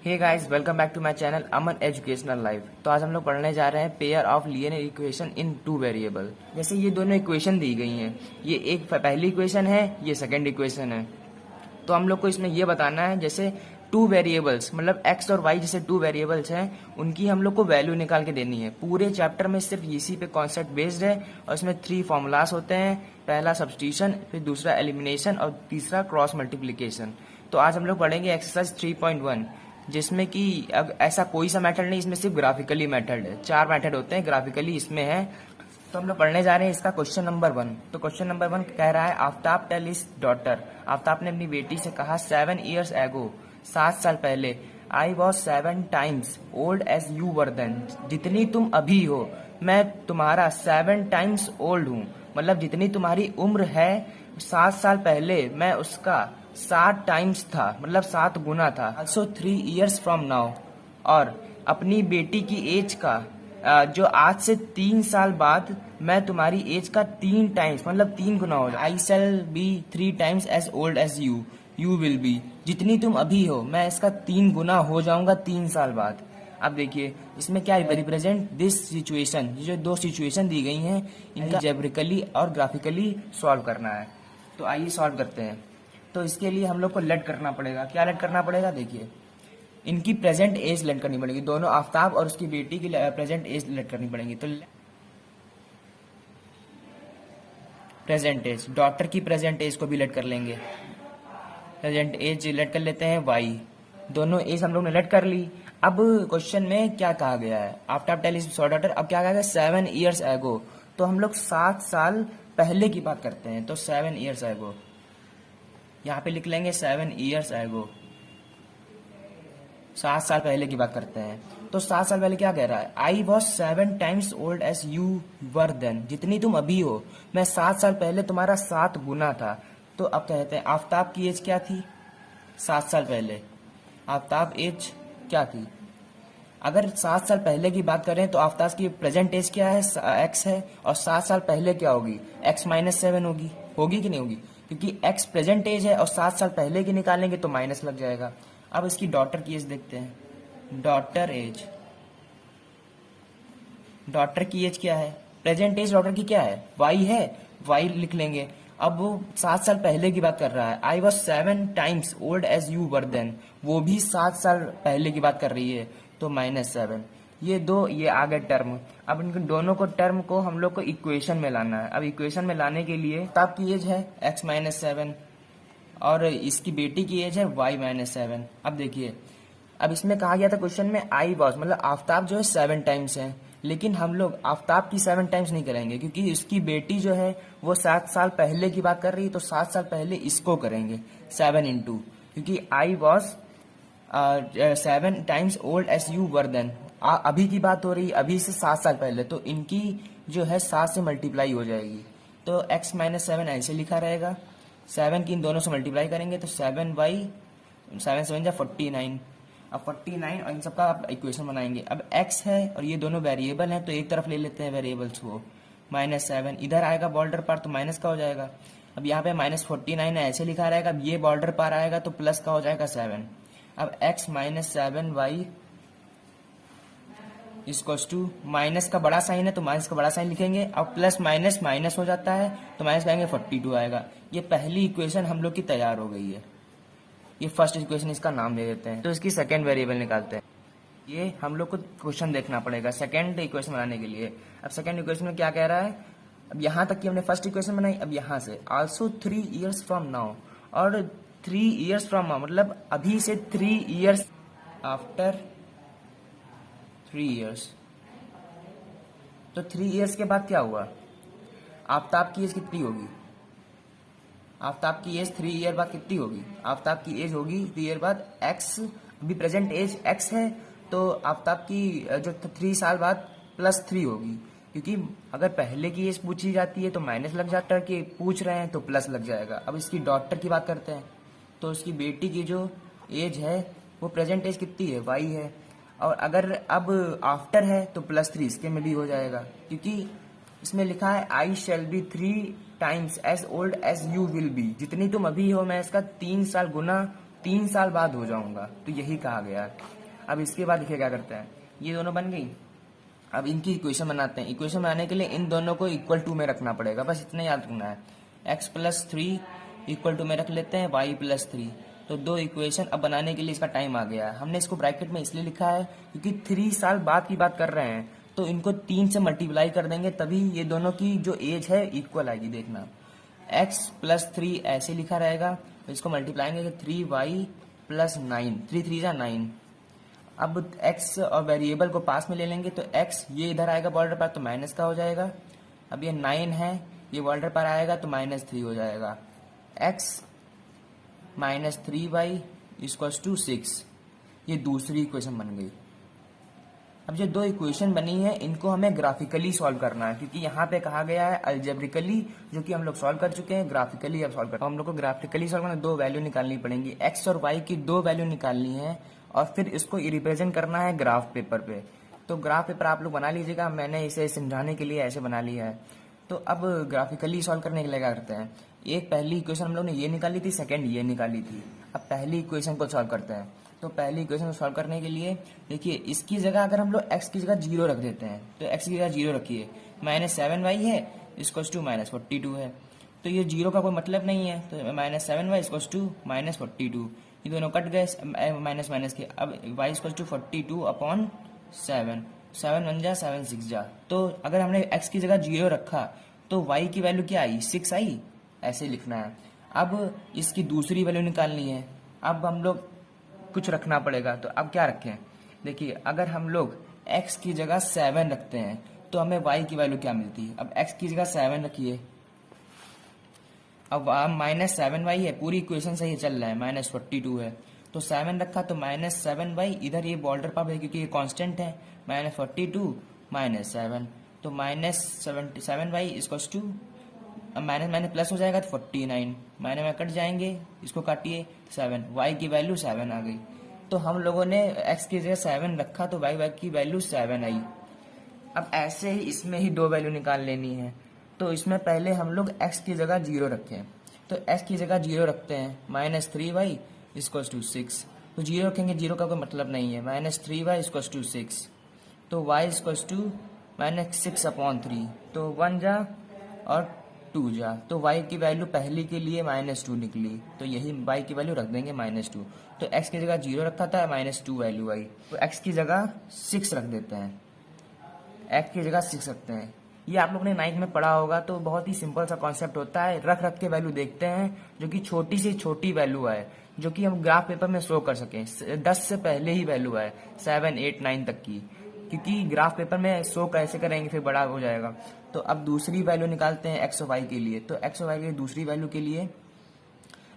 Hey guys, welcome back to my channel Aman educational life. तो आज हम लोग पढ़ने जा रहे हैं pair of linear equation in two variable. जैसे ये दोनों इक्वेशन दी गई हैं, ये एक पहली इक्वेशन है, ये सेकंड इक्वेशन है। तो हम लोग को इसमें ये बताना है, जैसे टू वेरिएबल्स मतलब एक्स और वाई जैसे टू वेरिएबल्स हैं, उनकी हम लोग को वैल्यू निकाल के देनी है। पूरे चैप्टर में सिर्फ इसी पे कॉन्सेप्ट बेस्ड है और इसमें 3 फॉर्मूलास होते हैं। पहला सब्स्टिट्यूशन, फिर दूसरा एलिमिनेशन और तीसरा क्रॉस मल्टीप्लिकेशन। तो आज हम लोग पढ़ेंगे एक्सरसाइज 3.1, जिसमें कि अब ऐसा कोई सा मेथड नहीं, इसमें सिर्फ ग्राफिकली मेथड है। 4 मेथड होते हैं, ग्राफिकली इसमें है। तो हम लोग पढ़ने जा रहे हैं इसका क्वेश्चन नंबर 1। तो क्वेश्चन नंबर 1 कह रहा है, Aftab tell his daughter, Aftab ने अपनी बेटी से कहा 7 years ago, 7 साल पहले, I was 7 times old as you were then, जितनी तुम अभी हो मैं तुम्हारा 7 times ओल्ड हूँ। मतलब जितनी तुम्हारी उम्र है 7 साल पहले मैं उसका 7 टाइम्स था, मतलब 7 गुना था। ऑल्सो 3 years फ्रॉम नाउ, और अपनी बेटी की एज का जो आज से 3 साल बाद मैं तुम्हारी एज का 3 टाइम्स मतलब 3 गुना हो जाए। I shall be 3 times as old as you, you will be, जितनी तुम अभी हो मैं इसका 3 गुना हो जाऊंगा 3 साल बाद। अब देखिए इसमें क्या रिप्रेजेंट दिस सिचुएशन, ये जो 2 सिचुएशन दी गई हैं इनका जेब्रिकली और ग्राफिकली सॉल्व करना है। तो आइए सॉल्व करते हैं। तो इसके लिए हम लोग को लेट करना पड़ेगा। क्या लेट करना पड़ेगा, देखिए इनकी प्रेजेंट एज लेट करनी पड़ेगी। दोनों आफ्ताब और उसकी बेटी की प्रेजेंट एज लेट करनी पड़ेगी। तो प्रेजेंट एज, डॉटर की प्रेजेंट एज को भी लेट कर लेंगे। प्रेजेंट एज लेट कर लेते हैं वाई। दोनों एज हम लोग ने लेट कर ली। अब क्वेश्चन में क्या कहा गया है, आफ्टर टेल हिज डॉटर, अब क्या कहा गया 7 years ago। तो हम लोग 7 साल पहले की बात करते हैं। तो 7 years ago यहाँ पे लिख लेंगे 7 years ago, 7 साल पहले की बात करते हैं। तो 7 साल पहले क्या कह रहा है, I was 7 times old as you were then, जितनी तुम अभी हो मैं 7 साल पहले तुम्हारा 7 गुना था। तो अब कहते हैं आफ्ताब की एज क्या थी 7 साल पहले, आफ्ताब एज क्या थी। अगर 7 साल पहले की बात करें तो आफ्ताब की प्रेजेंट एज क्या है, एक्स है, और 7 साल पहले क्या होगी, एक्स -7 होगी। होगी कि नहीं होगी, क्योंकि एक्स प्रेजेंट एज है और 7 साल पहले की निकालेंगे तो माइनस लग जाएगा। अब इसकी डॉटर की एज देखते हैं। डॉटर एज, डॉटर की एज क्या है, प्रेजेंट एज डॉटर की क्या है, वाई है, वाई लिख लेंगे। अब वो 7 साल पहले की बात कर रहा है, I was 7 times old as you were then, वो भी 7 साल पहले की बात कर रही है। तो -7, ये दो ये आ गए टर्म। अब इन दोनों को टर्म को हम लोग को इक्वेशन में लाना है। अब इक्वेशन में लाने के लिए आफ्ताब की एज है x -7 और इसकी बेटी की एज है y -7। अब देखिए, अब इसमें कहा गया था क्वेश्चन में आई वॉज, मतलब आफ्ताब जो है 7 times है, लेकिन हम लोग आफ्ताब की 7 times नहीं करेंगे क्योंकि उसकी बेटी जो है वो 7 साल पहले की बात कर रही है। तो 7 साल पहले इसको करेंगे 7 into, क्योंकि I was 7 times old as you were then, अभी की बात हो रही है, अभी से 7 साल पहले, तो इनकी जो है 7 से मल्टीप्लाई हो जाएगी। तो x -7 ऐसे लिखा रहेगा, 7 की इन दोनों से मल्टीप्लाई करेंगे तो 7y, 7 7 जा 49। अब 49 और इन सबका आप इक्वेशन बनाएंगे। अब x है और ये दोनों वेरिएबल हैं तो एक तरफ ले लेते हैं वेरिएबल्स को। -7 इधर आएगा बॉर्डर पर तो माइनस का हो जाएगा। अब यहाँ पे -49 है ऐसे लिखा रहेगा। अब ये बॉर्डर पर आएगा तो प्लस का हो जाएगा 7। अब x -7y equals to, minus का बड़ा साइन है तो माइनस का बड़ा साइन लिखेंगे। अब प्लस माइनस माइनस हो जाता है तो माइनस कहेंगे 42 आएगा। ये पहली इक्वेशन हम लोग की तैयार हो गई है। ये फर्स्ट इक्वेशन, इसका नाम दे देते हैं। तो इसकी सेकेंड वेरिएबल निकालते हैं। ये हम लोग को क्वेश्चन देखना पड़ेगा सेकेंड इक्वेशन बनाने के लिए। अब सेकेंड इक्वेशन में क्या कह रहा है, अब यहाँ तक की हमने फर्स्ट इक्वेशन बनाई। अब यहाँ से ऑल्सो 3 years फ्रॉम नाउ, और 3 years फ्रॉम नाउ मतलब अभी से 3 years आफ्टर 3 years। तो 3 years के बाद क्या हुआ, आफ्ताब की एज कितनी होगी, आफ्ताब की एज 3 year बाद कितनी होगी, आफ्ताब की एज होगी 3 year बाद x, अभी प्रेजेंट एज x है तो आफ्ताब की जो 3 साल बाद +3 होगी, क्योंकि अगर पहले की एज पूछी जाती है तो माइनस लग जाता है, कि पूछ रहे हैं तो प्लस लग जाएगा। अब इसकी डॉटर की बात करते हैं। तो इसकी बेटी की जो एज है वो प्रेजेंट एज कितनी है, y है, और अगर अब आफ्टर है तो +3 इसके में भी हो जाएगा, क्योंकि इसमें लिखा है I shall be 3 times as old as you will be, जितनी तुम अभी हो मैं इसका 3 साल गुना 3 साल बाद हो जाऊंगा, तो यही कहा गया। अब इसके बाद देखिए क्या करते हैं, ये दोनों बन गई। अब इनकी इक्वेशन बनाते हैं। इक्वेशन बनाने के लिए इन दोनों को इक्वल टू में रखना पड़ेगा, बस इतना याद रखना है। x+3 इक्वल टू में रख लेते हैं y+3। तो दो इक्वेशन अब बनाने के लिए इसका टाइम आ गया है। हमने इसको ब्रैकेट में इसलिए लिखा है क्योंकि 3 साल बाद की बात कर रहे हैं, तो इनको 3 से मल्टीप्लाई कर देंगे तभी ये दोनों की जो एज है इक्वल आएगी। देखना x+3 ऐसे लिखा रहेगा, तो इसको मल्टीप्लाई करेंगे 3y+9, 3 3 जा 9। अब x और वेरिएबल को पास में ले लेंगे तो x ये इधर आएगा बॉर्डर पर, तो माइनस का हो जाएगा। अब ये 9 है, ये बॉर्डर पर आएगा तो -3 हो जाएगा। x -3y = 6। ये दूसरी इक्वेशन बन गई। अब जो दो इक्वेशन बनी है इनको हमें ग्राफिकली सॉल्व करना है, क्योंकि यहाँ पे कहा गया है अलजेब्रिकली, जो कि हम लोग सॉल्व कर चुके हैं, ग्राफिकली अब सॉल्व करते हैं। हम लोग को ग्राफिकली सॉल्व करना, दो वैल्यू निकालनी पड़ेंगी, x और y की दो वैल्यू निकालनी है और फिर इसको रिप्रेजेंट करना है ग्राफ पेपर पे। तो ग्राफ पेपर आप लोग बना लीजिएगा, मैंने इसे समझाने के लिए ऐसे बना लिया है। तो अब ग्राफिकली सॉल्व करने के लिए क्या करते हैं, एक पहली इक्वेशन हम लोग ने ये निकाली थी, सेकंड ये निकाली थी। अब पहली इक्वेशन को सॉल्व करते हैं। तो पहली इक्वेशन को सॉल्व करने के लिए देखिए, इसकी जगह अगर हम लोग x की जगह 0 रख देते हैं, तो x की जगह 0 रखिए, -7y है = -42 है। तो ये 0 का कोई मतलब नहीं है, तो -7y = -42, ये दोनों कट गए माइनस माइनस के। अब y = 42/7, 7 1 जा 7 6 जा। तो अगर हमने x की जगह 0 रखा तो y की वैल्यू क्या आई, 6 आई, ऐसे लिखना है। अब इसकी दूसरी वैल्यू निकालनी है। अब हम लोग कुछ रखना पड़ेगा, तो अब क्या रखें, देखिए अगर हम लोग x की जगह 7 रखते हैं तो हमें y की वैल्यू क्या मिलती है। अब x की जगह 7 रखिए, अब -7y है, पूरी इक्वेशन सही चल रहा है, -42 है, तो 7 रखा तो -7y, इधर ये बॉर्डर पर है क्योंकि ये कांस्टेंट है, -42 -7, तो -7y = माइनस माइनस प्लस हो जाएगा तो 49, माइनस में कट जाएंगे, इसको काटिए 7, y की वैल्यू 7 आ गई। तो हम लोगों ने x की जगह 7 रखा तो y की वैल्यू 7 आई। अब ऐसे ही इसमें ही दो वैल्यू निकाल लेनी है। तो इसमें पहले हम लोग x की जगह 0 रखें, तो x की जगह 0 रखते हैं, -3y = 6। तो 0 रखेंगे, 0 का कोई मतलब नहीं है, -3y = 6, तो y = -6/3, तो 1 जा और 2 जा, तो y की वैल्यू पहली के लिए -2 निकली, तो यही y की वैल्यू रख देंगे -2। तो x की जगह 0 रखा था, -2 वैल्यू आई, तो x की जगह 6 रख देते हैं, x की जगह 6 रखते हैं। ये आप लोग ने 9th में पढ़ा होगा, तो बहुत ही सिंपल सा कॉन्सेप्ट होता है, रख रख के वैल्यू देखते हैं जो कि छोटी से छोटी वैल्यू आए, जो कि हम ग्राफ पेपर में शो कर सकें, 10 से पहले ही वैल्यू आए 7 8 9 तक की, क्योंकि ग्राफ पेपर में शो कैसे करेंगे फिर बड़ा हो जाएगा। तो अब दूसरी वैल्यू निकालते हैं x और y के लिए। तो x और y की दूसरी वैल्यू के लिए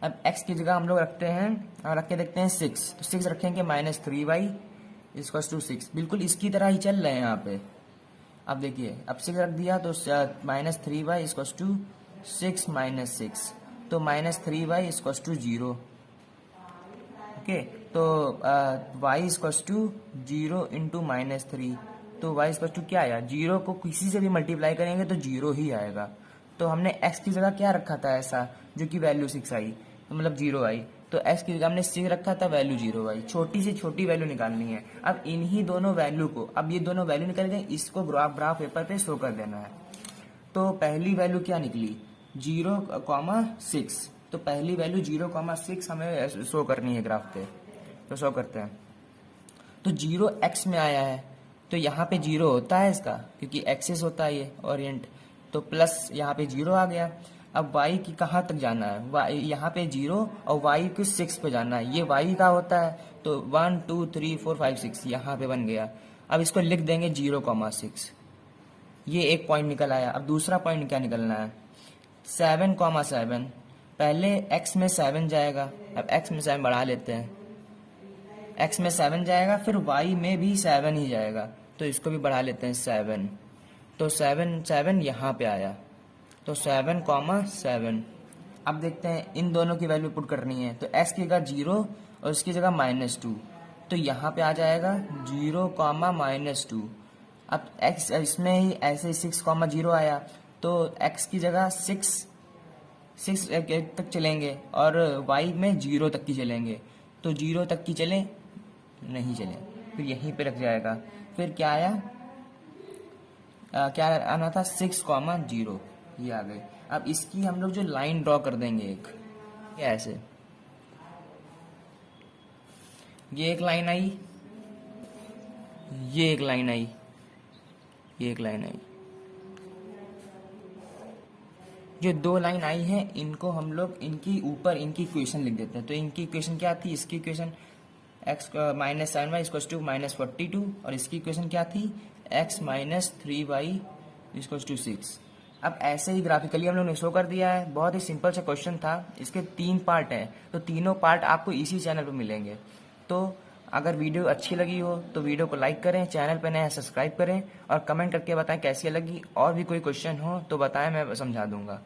अब x की जगह हम लोग रखते हैं, रख के देखते हैं 6, तो 6 रखेंगे, -3y = 6, बिल्कुल इसकी तरह ही चल रहे हैं यहाँ पे। अब देखिए, अब 6 रख दिया तो -3y = 6 - 6, तो -3y = 0। ओके, तो y = 0 × -3, तो y = क्या आया, 0 को किसी से भी मल्टीप्लाई करेंगे तो 0 ही आएगा। तो हमने x की जगह क्या रखा था ऐसा, जो कि वैल्यू 6 आई, तो मतलब 0 आई, तो x की जगह हमने 6 रखा था, वैल्यू 0 आई। छोटी से छोटी वैल्यू निकालनी है। अब इन्हीं दोनों वैल्यू को, अब ये दोनों वैल्यू निकल गए, इसको ग्राफ पेपर पे शो कर देना है। तो पहली वैल्यू क्या निकली, 0,6, तो पहली वैल्यू 0,6 हमें शो करनी है ग्राफ पे, तो शो करते हैं। तो 0 x में आया है, तो यहाँ पे 0 होता है इसका, क्योंकि एक्सेस होता है ये ओरिएंट, तो प्लस यहाँ पे 0 आ गया। अब y की कहाँ तक जाना है, y यहाँ पे 0 और y को 6 पे जाना है, ये y का होता है, तो 1 2 3 4 5 6 यहाँ पे बन गया। अब इसको लिख देंगे 0,6, ये एक पॉइंट निकल आया। अब दूसरा पॉइंट क्या निकलना है, 7,7, पहले x में 7 जाएगा, अब x में 7 बढ़ा लेते हैं, x में 7 जाएगा, फिर y में भी 7 ही जाएगा, तो इसको भी बढ़ा लेते हैं 7, तो 7 यहाँ पे आया, तो 7,7। अब देखते हैं इन दोनों की वैल्यू पुट करनी है, तो x की जगह 0 और इसकी जगह -2, तो यहाँ पे आ जाएगा 0,-2। अब x इसमें ही ऐसे 6,0 आया, तो x की जगह 6 तक चलेंगे और y में 0 तक की चलेंगे, तो 0 तक की चले नहीं चले, फिर यहीं पे रख जाएगा। फिर क्या आया, क्या आना था 6,0, ये आ गई। अब इसकी हम लोग जो लाइन ड्रॉ कर देंगे एक, ये ऐसे, ये एक लाइन आई, ये एक लाइन आई, ये एक लाइन आई। जो 2 लाइन आई हैं इनको हम लोग इनकी ऊपर इनकी इक्वेशन लिख देते हैं। तो इनकी इक्वेशन क्या थी, इसकी equation x minus 7y equals to minus 42, और इसकी इक्वेशन क्या थी x minus 3y equals to 6। अब ऐसे ही ग्राफिकली हम लोग ने शो कर दिया है। बहुत ही सिंपल सा क्वेश्चन था। इसके 3 पार्ट हैं, तो तीनों पार्ट आपको इसी चैनल पर मिलेंगे। तो अगर वीडियो अच्छी लगी हो तो वीडियो को लाइक करें, चैनल पर नया सब्सक्राइब करें और कमेंट करके बताएं कैसी लगी। और भी कोई क्वेश्चन हो तो बताएं, मैं समझा दूंगा।